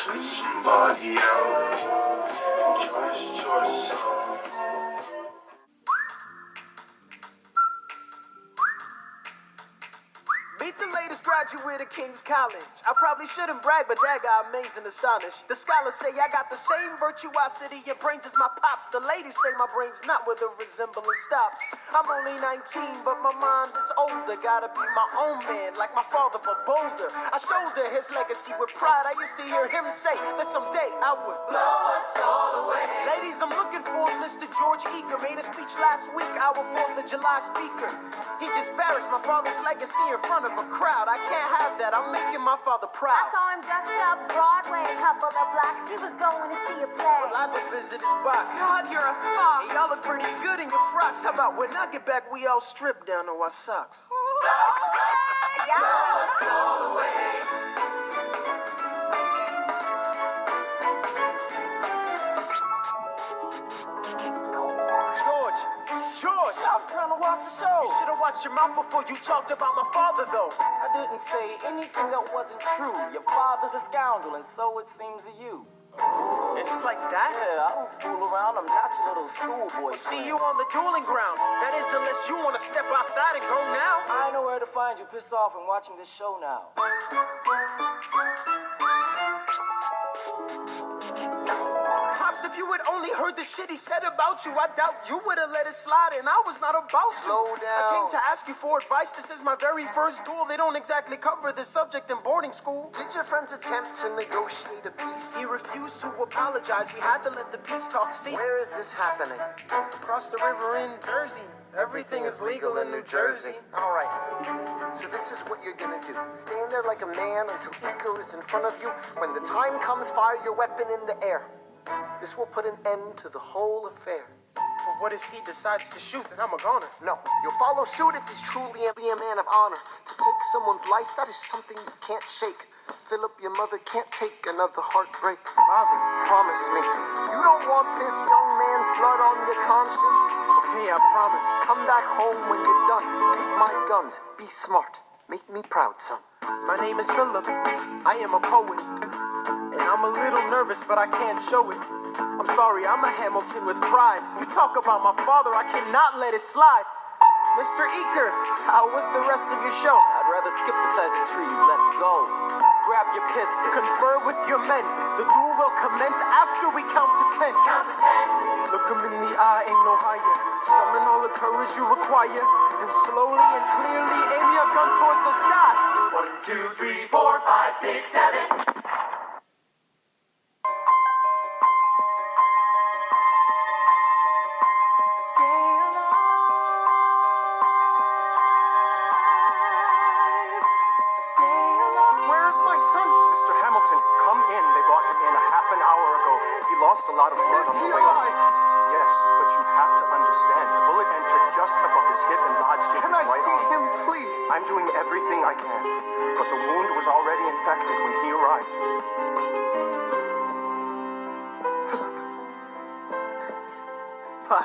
switch somebody out. Trust yourself. Meet the latest graduate of King's College. I probably shouldn't brag, but that got amazed and astonished. The scholars say I got the same virtuosity your brains as my pops. The ladies say my brain's not where the resemblance stops. I'm only 19, but my mind is older. Gotta be my own man, like my father, but bolder. I shoulder his legacy with pride. I used to hear him say that someday I would blow us all away. Ladies, I'm looking for Mr. George Eaker. Made a speech last week, our 4th of July speaker. He disparaged my father's legacy in front of a crowd. I can't have that. I'm making my father proud. I saw him dressed up Broadway, a couple of blocks. He was going to see a play. Well, I would visit his box. God, you're a fox. Hey, y'all look pretty good in your frocks. How about when I get back, we all strip down to our socks? George, I'm trying to watch the show. you should have watched your mouth before you talked about my father, though. I didn't say anything that wasn't true. Your father's a scoundrel, and so it seems to you. It's like that? Yeah, I don't fool around. I'm not your little schoolboy. See you on the dueling ground. That is, unless you want to step outside and go now. I know where to find you. Pissed off and watching this show now. Pops, if you had only heard the shit he said about you, I doubt you would have let it slide, and I was not about to. Slow I down. came to ask you for advice. This is my very first duel. They don't exactly cover this subject in boarding school. Did your friends attempt to negotiate a peace? He refused to apologize. We had to let the peace talk cease. Where is this happening? Across the river in Jersey. Everything is legal in New Jersey. All right. So this is what you're gonna do. Stand there like a man until Iker is in front of you. When the time comes, fire your weapon in the air. This will put an end to the whole affair. But what if he decides to shoot? Then I'm a goner. No, you'll follow suit if he's truly a man of honor. To take someone's life, that is something you can't shake. Philip, your mother can't take another heartbreak. Father. Promise me, you don't want this young man's blood on your conscience. Okay, I promise. Come back home when you're done. Take my guns. Be smart. Make me proud, son. My name is Philip. I am a poet. And I'm a little nervous, but I can't show it. I'm sorry, I'm a Hamilton with pride. You talk about my father, I cannot let it slide. Mr. Eaker, how was the rest of your show? I'd rather skip the pleasantries. Let's go. Grab your pistol. Confer with your men. The duel will commence after we count to 10. Count to 10. Look 'em in the eye, ain't no higher. Summon all the courage you require. And slowly and clearly aim your gun towards the sky. 1, 2, 3, 4, 5, 6, 7. Where's my son? Mr. Hamilton, come in. They brought him in a half an hour ago. He lost a lot of blood Is on he the way up. alive? Yes, but you have to understand. The bullet entered just above his hip and lodged in Can his I right see arm. him, please? I'm doing everything I can, but the wound was already infected when he arrived. Philip. Pa.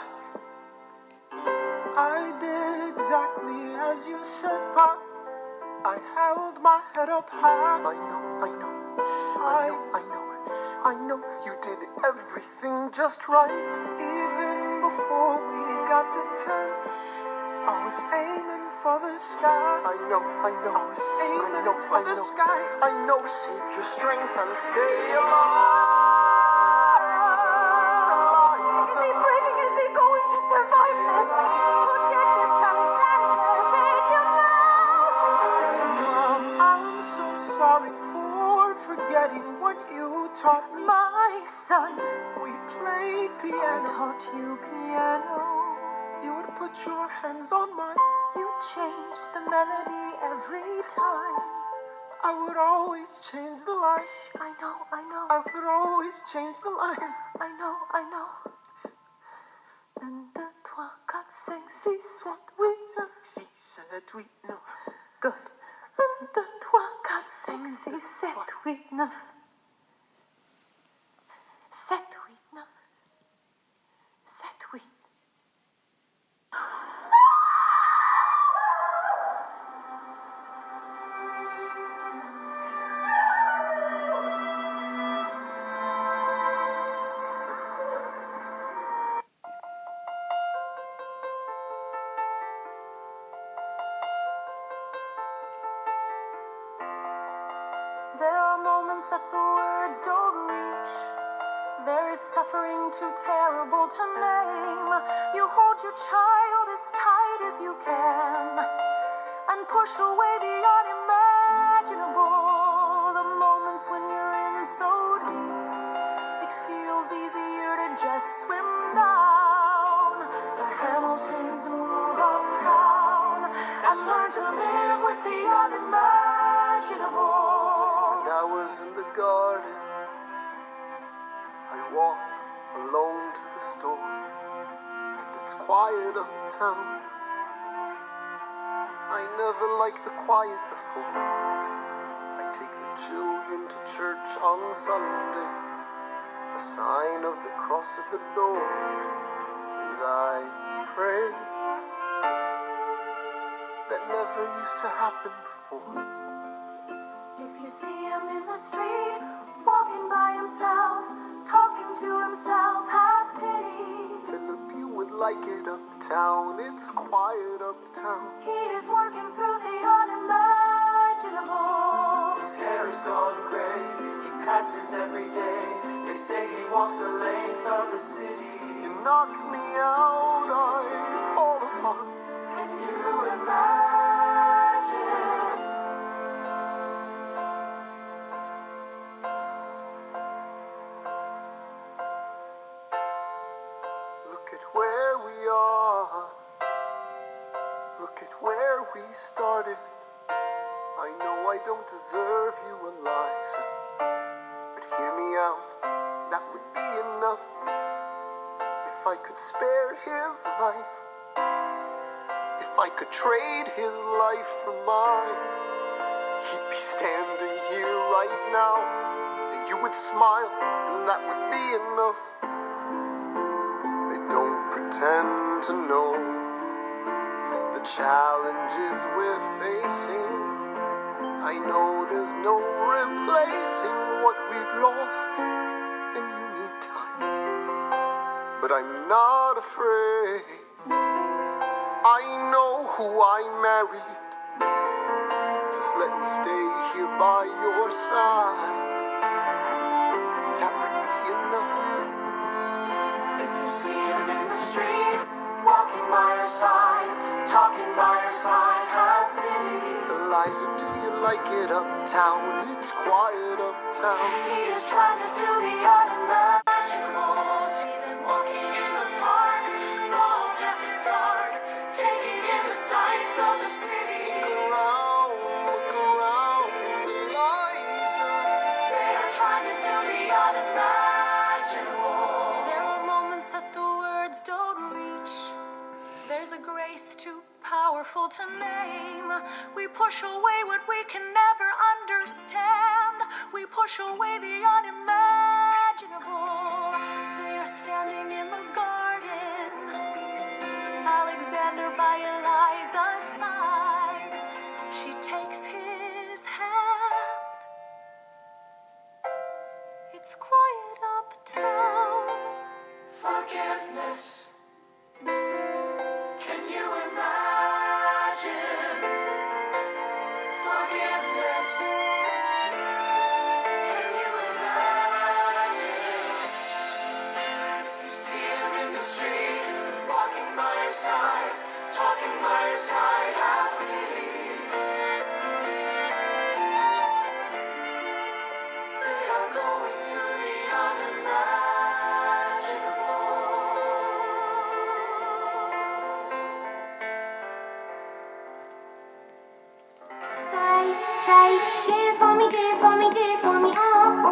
I did exactly as you said, Pa. I held my head up high. I know. I know you did everything just right. Even before we got to 10, I was aiming for the sky. I know. I was aiming for the sky. I know. Save your strength and stay alive. Is he breathing? Is he going to survive this? Who did this, Alexander? Did you know? Mom, I'm so sorry for forgetting what you taught me. My son, We played I piano. taught you piano. You would put your hands on mine. You changed the melody every time. I would always change the line. I know. I would always change the line. I know. 1, 2, 3, 4, 5, 6, 7, 8, 9. 6, 7, 8, 9. Good. 1, 2, 3, 4, 5, 6, 7, 8, 9. 7, 8, 9. 7, 8. moments that the words don't reach. There is suffering too terrible to name. You hold your child as tight as you can and push away the unimaginable. The moments when you're in so deep, it feels easier to just swim down. The Hamiltons move uptown and learn to live with the unimaginable. When I was in the garden, I walk alone to the store, and it's quiet uptown. I never liked the quiet before. I take the children to church on Sunday, a sign of the cross at the door, and I pray. That never used to happen before. If you see him in the street, walking by himself, talking to himself, have pity. Philip, you would like it uptown, it's quiet uptown. He is working through the unimaginable. His hair is gone gray, he passes every day. They say he walks the length of the city. You knock me out, I fall apart. Can you imagine? Look at where we are. Look at where we started. I know I don't deserve you, Eliza, but hear me out, that would be enough. If I could spare his life, if I could trade his life for mine, he'd be standing here right now, and you would smile, and that would be enough. They don't pretend to know the challenges we're facing. I know there's no replacing what we've lost, and you need time, but I'm not afraid. I know who I married. Just let me stay here by your side. That would be enough. If you see him in the street, walking by your side, talking by your side, have pity. Eliza, do you like it uptown? It's quiet uptown. He is trying to do the unimaginable. See them walking in the park, long after dark, taking in the sights of the city. Look around, Eliza. They are trying to do the unimaginable. There are moments that the words don't reach. There's a grace too powerful to name. We push away what we can never understand. We push away the unimaginable. They are standing in the garden, Alexander by Eliza's side. She takes his hand. It's quiet uptown. Forgiveness. Can you imagine? Forgiveness. Can you imagine? If you see him in the street, walking by your side, talking by your side, have pity. They are going through the unimaginable. Say, dance for me, dance for me, dance for me, oh, oh.